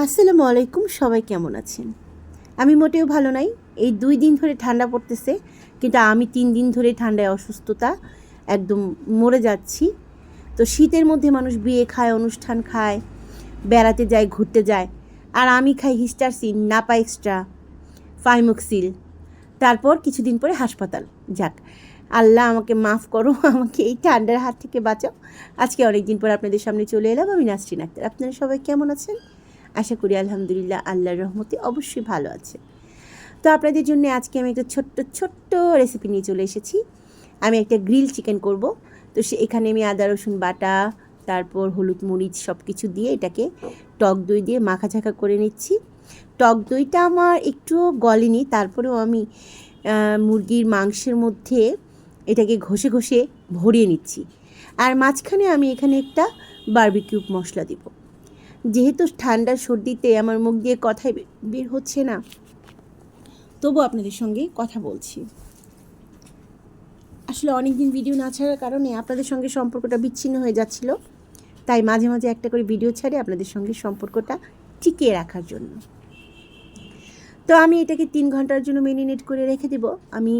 আসসালামু আলাইকুম, সবাই কেমন আছেন? আমি মোটেও ভালো নাই। এই 2 দিন ধরে ঠান্ডা পড়তেছে, কিন্তু আমি 3 দিন ধরে ঠান্ডায় অসুস্থতা একদম মরে যাচ্ছি। তো শীতের মধ্যে মানুষ বিয়ে খায়, অনুষ্ঠান খায়, বেড়াতে যায়, ঘুরতে যায়, আর আমি খাই হিস্টারসিন, নাপা এক্সট্রা, ফাইমোক্সিল। তারপর কিছুদিন পরে হাসপাতাল। যাক, আল্লাহ আমাকে মাফ করো, আমাকে এই ঠান্ডার হাত থেকে বাঁচাও। আজকে অনেক দিন পর আপনাদের সামনে চলে এলাম। আমি নাসরিন আক্তার। আপনারা সবাই কেমন আছেন? আশা করি আলহামদুলিল্লাহ আল্লাহর রহমতে অবশ্যই ভালো আছে। তো আপনাদের জন্য আজকে আমি একটা ছোট্ট রেসিপি নিয়ে চলে এসেছি। আমি একটা গ্রিল চিকেন করব। তো এখানে আমি আদা রসুন বাটা, তারপর হলুদ মরিচ সব কিছু দিয়ে এটাকে টক দই দিয়ে মাখাঝাকা করে নিচ্ছি। টক দইটা আমার একটু গলেনি, তারপরেও আমি মুরগির মাংসের মধ্যে এটাকে ঘষে ঘষে ভরিয়ে নিচ্ছি। আর মাঝখানে আমি এখানে একটা বারবিকিউ মশলা দিব। যেহেতু ঠান্ডার সর্দিতে আমার মুখ দিয়ে কথাই বের হচ্ছে না, তবু আপনাদের সঙ্গে কথা বলছি। আসলে অনেক দিন ভিডিও না ছাড়ার কারণে আপনাদের সঙ্গে সম্পর্কটা বিচ্ছিন্ন হয়ে যাচ্ছিল, তাই মাঝে মাঝে একটা করে ভিডিও ছাড়ে আপনাদের সঙ্গে সম্পর্কটা টিকিয়ে রাখার জন্য। তো আমি এটাকে 3 ঘন্টার জন্য ম্যারিনেট করে রেখে দেব। আমি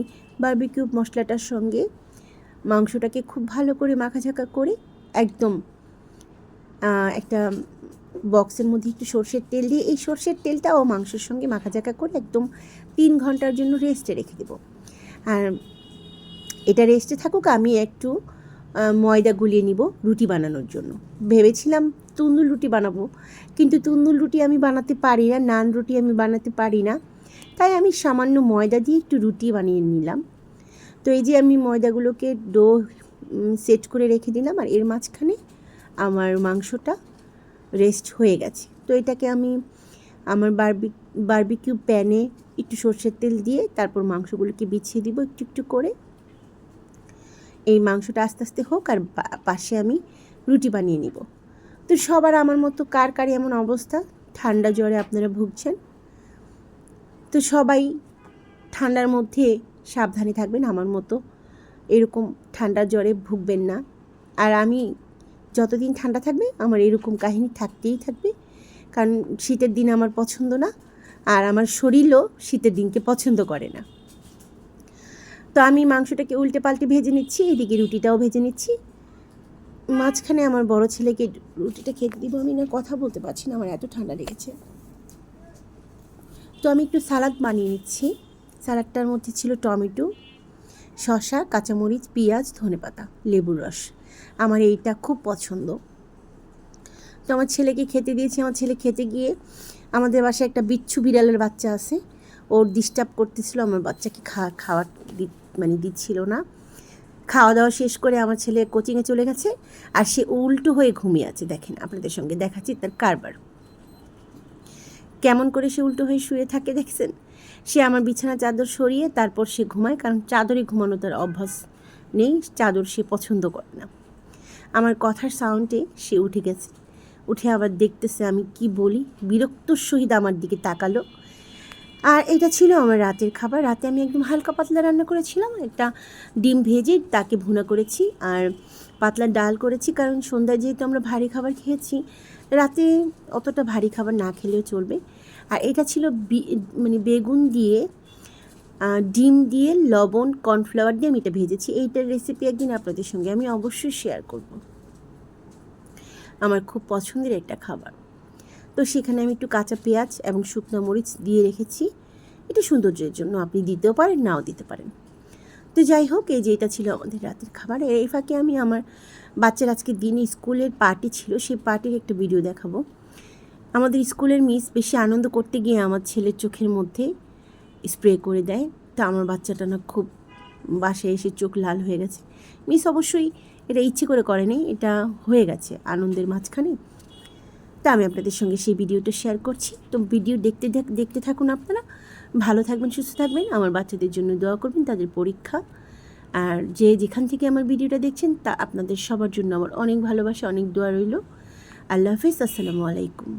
বারবিকিউ মশলাটার সঙ্গে মাংসটাকে খুব ভালো করে মাখাঝাকা করে একদম একটা বক্সের মধ্যে একটু সর্ষের তেল দিয়ে এই সর্ষের তেলটাও মাংসের সঙ্গে মাখাঝাকা করে একদম 3 ঘন্টার জন্য রেস্টে রেখে দেবো। আর এটা রেস্টে থাকুক, আমি একটু ময়দা গুলিয়ে নিব রুটি বানানোর জন্য। ভেবেছিলাম তন্দুর রুটি বানাবো, কিন্তু তন্দুর রুটি আমি বানাতে পারি না, নান রুটি আমি বানাতে পারি না, তাই আমি সামান্য ময়দা দিয়ে একটু রুটি বানিয়ে নিলাম। তো এই যে আমি ময়দাগুলোকে ডো সেট করে রেখে দিলাম, আর এর মাঝখানে আমার মাংসটা রেস্ট হয়ে গেছে। তো এটাকে আমি আমার বারবিকিউ প্যানে একটু সর্ষের তেল দিয়ে তারপর মাংসগুলোকে বিছিয়ে দিব একটু একটু করে। এই মাংসটা আস্তে আস্তে হোক, আর পাশে আমি রুটি বানিয়ে নিব। তো সবার আমার মতো কার কার এমন অবস্থা, ঠান্ডা জ্বরে আপনারা ভুগছেন, তো সবাই ঠান্ডার মধ্যে সাবধানে থাকবেন। আমার মতো এরকম ঠান্ডার জ্বরে ভুগবেন না। আর আমি যতদিন ঠান্ডা থাকবে আমার এরকম কাহিনী থাকতেই থাকবে, কারণ শীতের দিন আমার পছন্দ না, আর আমার শরীরও শীতের দিনকে পছন্দ করে না। তো আমি মাংসটাকে উল্টে পাল্টে ভেজে নিচ্ছি, এদিকে রুটিটাও ভেজে নিচ্ছি। মাঝখানে আমার বড় ছেলেকে রুটিটা খেতে দিব। আমি না কথা বলতে পারছি না, আমার এত ঠান্ডা লেগেছে। তো আমি একটু সালাদ বানিয়ে নিচ্ছি। সালাদটার মধ্যে ছিল টমেটো, শসা, কাঁচামরিচ, পেঁয়াজ, ধনেপাতা, লেবুর রস। আমার এইটা খুব পছন্দ। তো আমার ছেলেকে খেতে দিয়েছি। আমার ছেলে খেতে গিয়ে, আমাদের বাসায় একটা বিচ্ছু বিড়ালের বাচ্চা আছে, ওর ডিস্টার্ব করতেছিল, আমার বাচ্চাকে খাওয়ার দিচ্ছিল না। খাওয়া দাওয়া শেষ করে আমার ছেলে কোচিংয়ে চলে গেছে, আর সে উল্টো হয়ে ঘুমিয়ে আছে। দেখেন, আপনাদের সঙ্গে দেখাচ্ছি তার কারবার, কেমন করে সে উল্টো হয়ে শুয়ে থাকে দেখছেন। সে আমার বিছানা চাদর সরিয়ে তারপর সে ঘুমায়, কারণ চাদরে ঘুমানো তার অভ্যাস নেই, চাদর সে পছন্দ করে না। আমার কথার সাউন্ডে সে উঠে গেছে, উঠে আবার দেখতেছে আমি কি বলি, বিরক্তর সহিত আমার দিকে তাকালো। আর এটা ছিল আমার রাতের খাবার। রাতে আমি একদম হালকা পাতলা রান্না করেছিলাম, একটা ডিম ভেজে তাকে ভুনা করেছি, আর পাতলা ডাল করেছি, কারণ সন্ধ্যায় যেহেতু আমরা ভারী খাবার খেয়েছি, রাতে অতটা ভারী খাবার না খেলেও চলবে। আর এটা ছিল বেগুন দিয়ে, ডিম দিয়ে, লবণ, কর্নফ্লাওয়ার দিয়ে আমি এটা ভেজেছি। এইটার রেসিপি একদিন আপনাদের সঙ্গে আমি অবশ্যই শেয়ার করব। আমার খুব পছন্দের একটা খাবার। তো সেখানে আমি একটু কাঁচা পেঁয়াজ এবং শুকনো মরিচ দিয়ে রেখেছি। এটা সৌন্দর্যের জন্য, আপনি দিতেও পারেন, নাও দিতে পারেন। তো যাই হোক, এই যে এটা ছিল আমাদের রাতের খাবার। এই ফাঁকে আমি আমার বাচ্চার আজকে দিনে স্কুলের পার্টি ছিল, সেই পার্টির একটা ভিডিও দেখাবো। আমাদের স্কুলের মিস বেশি আনন্দ করতে গিয়ে আমার ছেলের চোখের মধ্যে স্প্রে করে দেয়। তা আমার বাচ্চাটা না খুব বাসায় এসে চোখ লাল হয়ে গেছে। মিস অবশ্যই এটা ইচ্ছে করে করেনি, এটা হয়ে গেছে আনন্দের মাঝখানে। তা আমি আপনাদের সঙ্গে সেই ভিডিওটা শেয়ার করছি। তো ভিডিও দেখতে থাকুন আপনারা। ভালো থাকবেন, সুস্থ থাকবেন, আমার বাচ্চাদের জন্য দোয়া করবেন, তাদের পরীক্ষা। আর যেখান থেকে আমার ভিডিওটা দেখছেন, তা আপনাদের সবার জন্য আমার অনেক ভালোবাসা, অনেক দোয়া রইল। আল্লাহ হাফিজ, আসসালামু আলাইকুম।